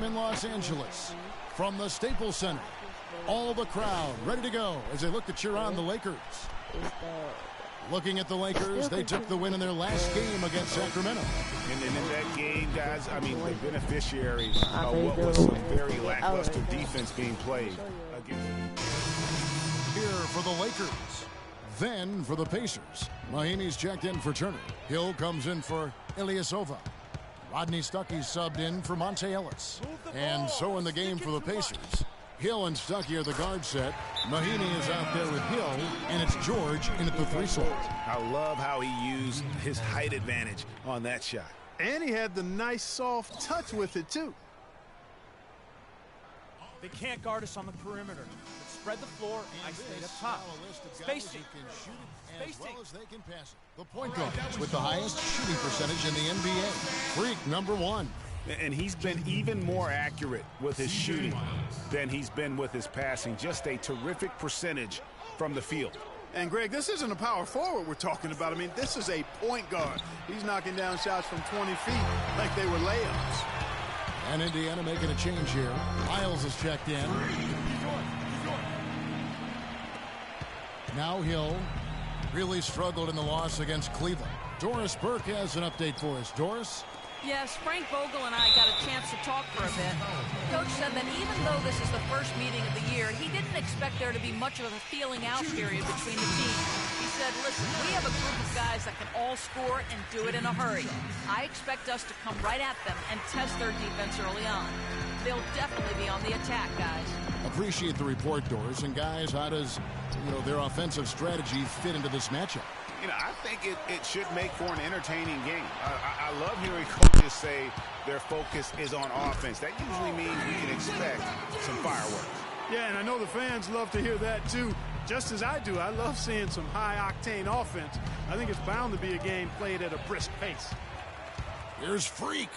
time in Los Angeles. From the Staples Center, all the crowd ready to go as they look to cheer on the Lakers. Looking at the Lakers, they took the win in their last game against Sacramento. And in that game, guys, I mean, the beneficiaries of what was some very lackluster defense being played. Here for the Lakers. Then for the Pacers. Mahinmi's checked in for Turner. Hill comes in for Ilyasova. Rodney Stuckey subbed in for Monte Ellis. And so in the game for the Pacers, Hill and Stuckey are the guard set. Mahinmi is out there with Hill, and it's George in at the 3 slot. I love how he used his height advantage on that shot. And he had the nice soft touch with it, too. They can't guard us on the perimeter. Let's spread the floor. I stayed up top. Spacing. As well as they can pass it. The point guards with the highest shooting percentage in the NBA. Freak #1. And he's been even more accurate with his shooting than he's been with his passing. Just a terrific percentage from the field. And, Greg, this isn't a power forward we're talking about. I mean, this is a point guard. He's knocking down shots from 20 feet like they were layups. And Indiana making a change here. Miles is checked in. Now Hill really struggled in the loss against Cleveland. Doris Burke has an update for us. Doris? Yes, Frank Vogel and I got a chance to talk for a bit. Coach said that even though this is the first meeting of the year, he didn't expect there to be much of a feeling out period between the teams. He said, listen, we have a group of guys that can all score and do it in a hurry. I expect us to come right at them and test their defense early on. They'll definitely be on the attack, guys. Appreciate the report, Doris. And guys, how does their offensive strategy fit into this matchup? I think it should make for an entertaining game. I love hearing coaches say their focus is on offense. That usually means we can expect some fireworks. Yeah, and I know the fans love to hear that, too. Just as I do, I love seeing some high-octane offense. I think it's bound to be a game played at a brisk pace. Here's Freak.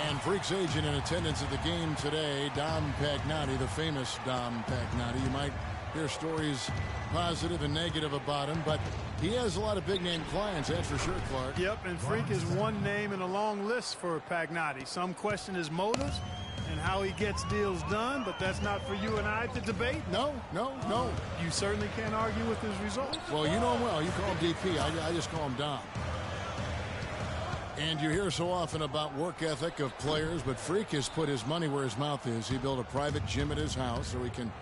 And Freak's agent in attendance at the game today, Dom Pagnotti, the famous Dom Pagnotti. You might hear stories positive and negative about him, but he has a lot of big-name clients, that's for sure, Clark. Yep, and Freak is one name in a long list for Pagnotti. Some question his motives and how he gets deals done, but that's not for you and I to debate. No. You certainly can't argue with his results. Well, you know him well. You call him DP. I just call him Dom. And you hear so often about work ethic of players, but Freak has put his money where his mouth is. He built a private gym at his house so he can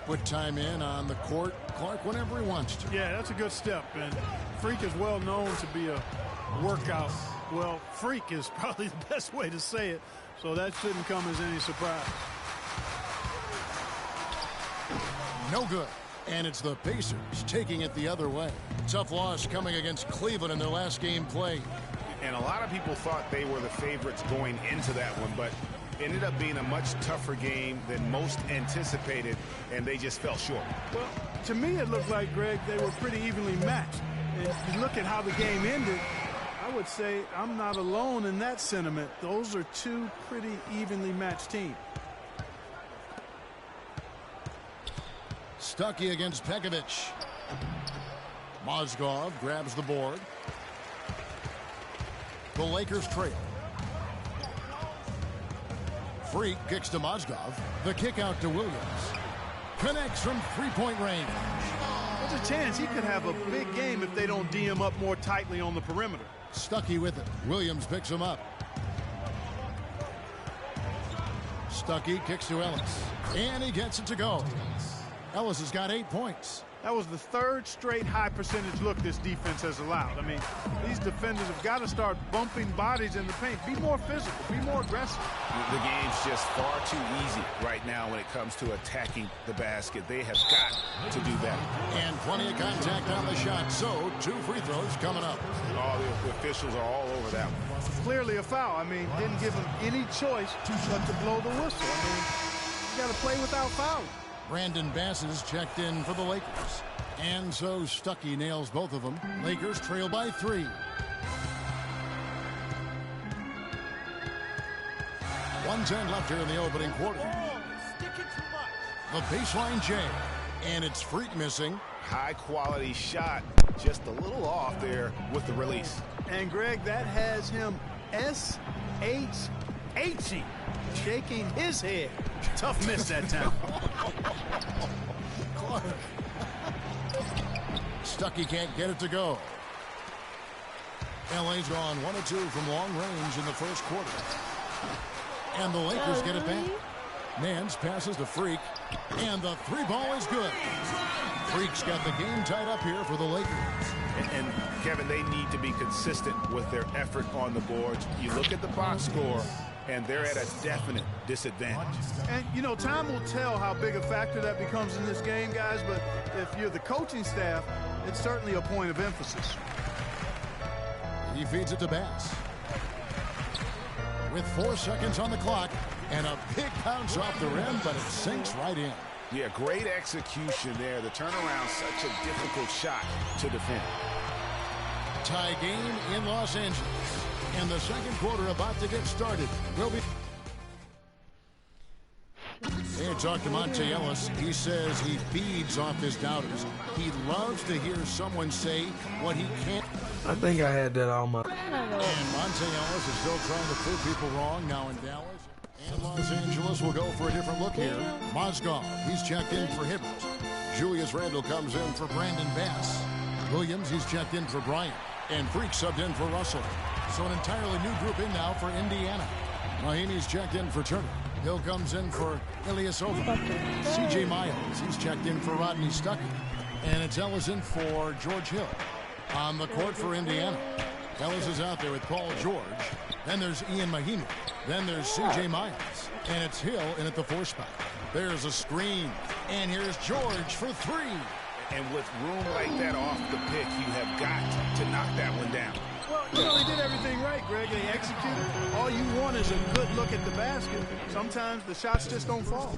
put time in on the court, Clark, whenever he wants to. Yeah, that's a good step. And Freak is well known to be a workout. Well, freak is probably the best way to say it. So that shouldn't come as any surprise. No good. And it's the Pacers taking it the other way. Tough loss coming against Cleveland in their last game played. And a lot of people thought they were the favorites going into that one, but ended up being a much tougher game than most anticipated, and they just fell short. Well, to me it looked like, Greg, they were pretty evenly matched. And you look at how the game ended, I would say I'm not alone in that sentiment. Those are two pretty evenly matched teams. Stuckey against Pekovic. Mozgov grabs the board. The Lakers trail. Freak kicks to Mozgov. The kick out to Williams. Connects from three-point range. There's a chance he could have a big game if they don't D him up more tightly on the perimeter. Stuckey with it. Williams picks him up. Stuckey kicks to Ellis. And he gets it to go. Ellis has got 8 points. That was the third straight high percentage look this defense has allowed. I mean, these defenders have got to start bumping bodies in the paint. Be more physical. Be more aggressive. The game's just far too easy right now when it comes to attacking the basket. They have got to do better. And plenty of contact on the shot. So 2 free throws coming up. All the officials are all over that one. Clearly a foul. I mean, didn't give him any choice but to blow the whistle. I mean, you got to play without fouling. Brandon Bass is checked in for the Lakers. And so Stuckey nails both of them. Lakers trail by 3. 1:10 left here in the opening quarter. The baseline J. And it's Freak missing. High quality shot. Just a little off there with the release. And Greg, that has him S-H-H-E. Shaking his head. Tough miss that time. Clark. Stuckey can't get it to go. LA's gone 1 of 2 from long range in the first quarter. And the Lakers get it back. Nance passes to Freak. And the 3 ball is good. Freak's got the game tied up here for the Lakers. And Kevin, they need to be consistent with their effort on the boards. You look at the box score, and they're at a definite disadvantage. And, you know, time will tell how big a factor that becomes in this game, guys, but if you're the coaching staff, it's certainly a point of emphasis. He feeds it to Bass. With 4 seconds on the clock, and a big bounce off the rim, but it sinks right in. Yeah, great execution there. The turnaround, such a difficult shot to defend. Tie game in Los Angeles. And the second quarter about to get started. Will be. Hey, talk to Monte Ellis. He says he feeds off his doubters. He loves to hear someone say what he can't. I think I had that all my. And Monte Ellis is still trying to prove people wrong now in Dallas. And Los Angeles will go for a different look here. Mozgov, he's checked in for Hibbert. Julius Randle comes in for Brandon Bass. Williams, he's checked in for Bryant. And Freak subbed in for Russell. So an entirely new group in now for Indiana. Mahinmi's checked in for Turner. Hill comes in for Ilyasova. C.J. Miles, he's checked in for Rodney Stuckey. And it's Ellis in for George Hill. On the court for Indiana. Ellis is out there with Paul George. Then there's Ian Mahinmi. Then there's C.J. Miles. And it's Hill in at the 4 spot. There's a screen. And here's George for 3. And with room like that off the pick, you have got to knock that one down. Well, you know, they did everything right, Greg. They executed. All you want is a good look at the basket. Sometimes the shots just don't fall.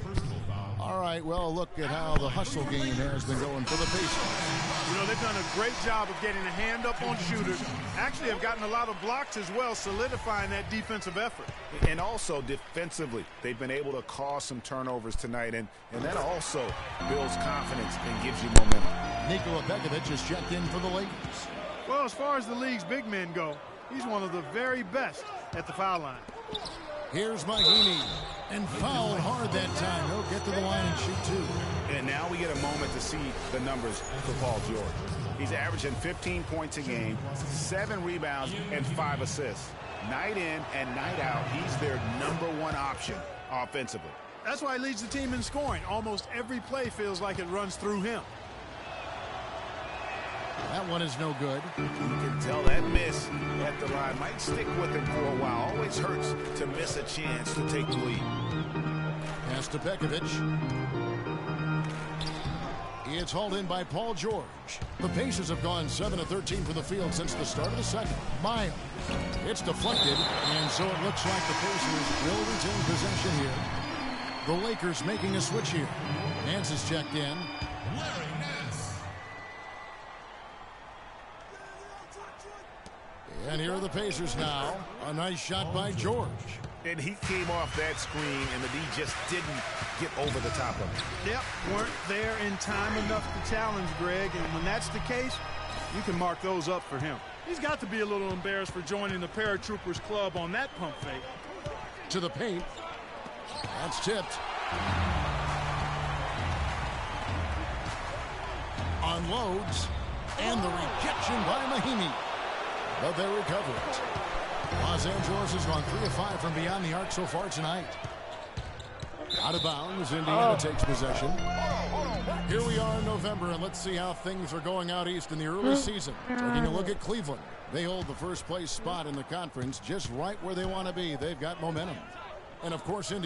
All right, well, look at how the hustle game has been going for the Pacers. You know, they've done a great job of getting a hand up on shooters. Actually, have gotten a lot of blocks as well, solidifying that defensive effort. And also defensively, they've been able to cause some turnovers tonight, and that also builds confidence and gives you momentum. Nikola Pekovic is checked in for the Lakers. Well, as far as the league's big men go, he's one of the very best at the foul line. Here's Mahinmi, and fouled hard that time. He'll get to the line and shoot 2. And now we get a moment to see the numbers for Paul George. He's averaging 15 points a game, 7 rebounds, and 5 assists. Night in and night out, he's their #1 option offensively. That's why he leads the team in scoring. Almost every play feels like it runs through him. That one is no good. You can tell that miss at the line might stick with him for a while. Always hurts to miss a chance to take the lead. Pass to Pekovic. It's hauled in by Paul George. The Pacers have gone 7 of 13 from the field since the start of the second. Miles. It's deflected, and so it looks like the Pacers will retain possession here. The Lakers making a switch here. Nance is checked in. And here are the Pacers now. A nice shot by George. And he came off that screen, and the D just didn't get over the top of it. Yep, weren't there in time enough to challenge Greg, and when that's the case, you can mark those up for him. He's got to be a little embarrassed for joining the Paratroopers Club on that pump fake. To the paint. That's tipped. Unloads. And the rejection by Mahinmi. But they recover it. Los Angeles has gone 3 of 5 from beyond the arc so far tonight. Out of bounds, Indiana takes possession. Here we are in November, and let's see how things are going out east in the early season. Taking a look at Cleveland. They hold the first place spot in the conference just right where they want to be. They've got momentum. And, of course, Indiana.